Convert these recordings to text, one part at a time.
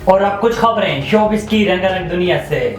اور اب کچھ خبریں شوبز کی رنگا رنگ دنیا سے۔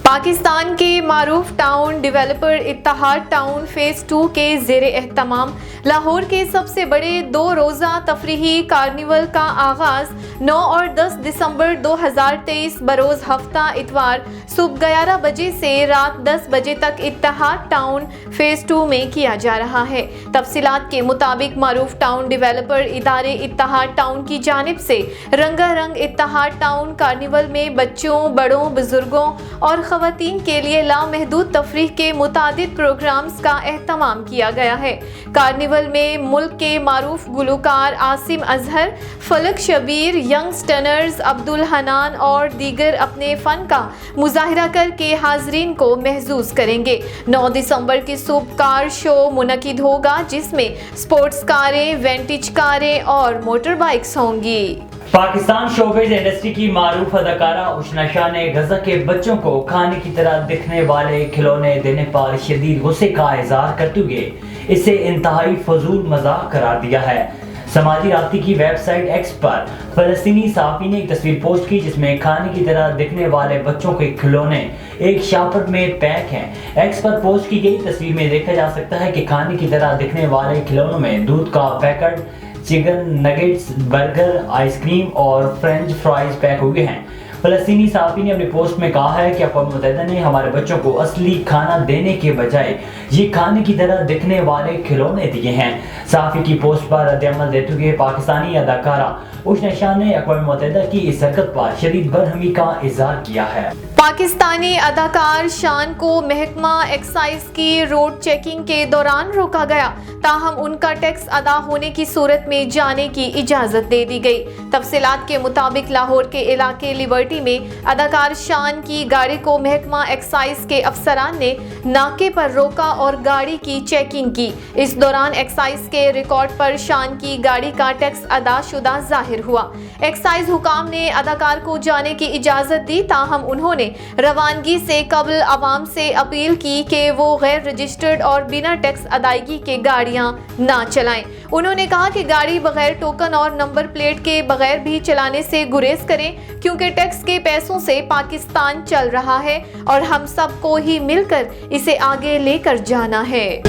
پاکستان کے معروف ٹاؤن ڈیولپر اتحاد ٹاؤن فیز 2 کے زیر اہتمام لاہور کے سب سے بڑے 2 روزہ تفریحی کارنیول کا آغاز 9 اور 10 دسمبر 2023 بروز ہفتہ اتوار صبح 11 بجے سے رات 10 بجے تک اتحاد ٹاؤن فیز 2 میں کیا جا رہا ہے۔ تفصیلات کے مطابق معروف ٹاؤن ڈیولپر ادارے اتحاد ٹاؤن کی جانب سے رنگا رنگ اتحاد ٹاؤن کارنیول میں بچوں، بڑوں، بزرگوں اور خواتین کے لیے لامحدود تفریح کے متعدد پروگرامز کا اہتمام کیا گیا ہے۔ کارنیول میں ملک کے معروف گلوکار عاصم اظہر، فلک شبیر، ینگسٹرز عبدالحنان اور دیگر اپنے فن کا مظاہرہ کر کے حاضرین کو محظوظ کریں گے۔ 9 دسمبر کی صبح کار شو منعقد ہوگا جس میں سپورٹس کاریں، وینٹیج کاریں اور موٹر بائکس ہوں گی۔ پاکستان شوبز انڈسٹری کی معروف اداکارہ اشنا شاہ نے غزہ کے بچوں کو کھانے کی طرح دکھنے والے کھلونے دینے پر شدید غصے کا اظہار کرتے ہوئے اسے انتہائی فضول مذاق قرار دیا ہے۔ سماجی رابطے کی ویب سائٹ ایکس پر فلسطینی صحافی نے ایک تصویر پوسٹ کی جس میں کھانے کی طرح دکھنے والے بچوں کے کھلونے ایک شاپر میں پیک ہیں۔ ایکس پر پوسٹ کی گئی تصویر میں دیکھا جا سکتا ہے کہ کھانے کی طرح دکھنے والے کھلونوں میں دودھ کا packet, chicken nuggets, burger, ice cream اور فرینچ فرائز پیک ہوئے ہیں۔ فلسطینی صحافی نے اپنے پوسٹ میں کہا ہے کہ اقوام متحدہ نے ہمارے بچوں کو اصلی کھانا دینے کے بجائے یہ کھانے کی طرح دکھنے والے کھلونے دیے ہیں۔ صحافی کی پوسٹ پر رد عمل دیتے ہوئے پاکستانی اداکارہ اشنا شاہ نے اقوام متحدہ کی اس حرکت پر شدید برہمی کا اظہار کیا ہے۔ پاکستانی اداکار شان کو محکمہ ایکسائز کی روڈ چیکنگ کے دوران روکا گیا، تاہم ان کا ٹیکس ادا ہونے کی صورت میں جانے کی اجازت دے دی گئی۔ تفصیلات کے مطابق لاہور کے علاقے لیبرٹی میں اداکار شان کی گاڑی کو محکمہ ایکسائز کے افسران نے ناکے پر روکا اور گاڑی کی چیکنگ کی۔ اس دوران ایکسائز کے ریکارڈ پر شان کی گاڑی کا ٹیکس ادا شدہ ظاہر ہوا۔ ایکسائز حکام نے اداکار کو جانے کی اجازت دی، تاہم انہوں نے روانگی سے قبل عوام سے اپیل کی کہ وہ غیر رجسٹرڈ اور بنا ٹیکس ادائیگی کے گاڑیاں نہ چلائیں۔ انہوں نے کہا کہ گاڑی بغیر ٹوکن اور نمبر پلیٹ کے بغیر بھی چلانے سے گریز کریں، کیونکہ ٹیکس کے پیسوں سے پاکستان چل رہا ہے اور ہم سب کو ہی مل کر اسے آگے لے کر جانا ہے۔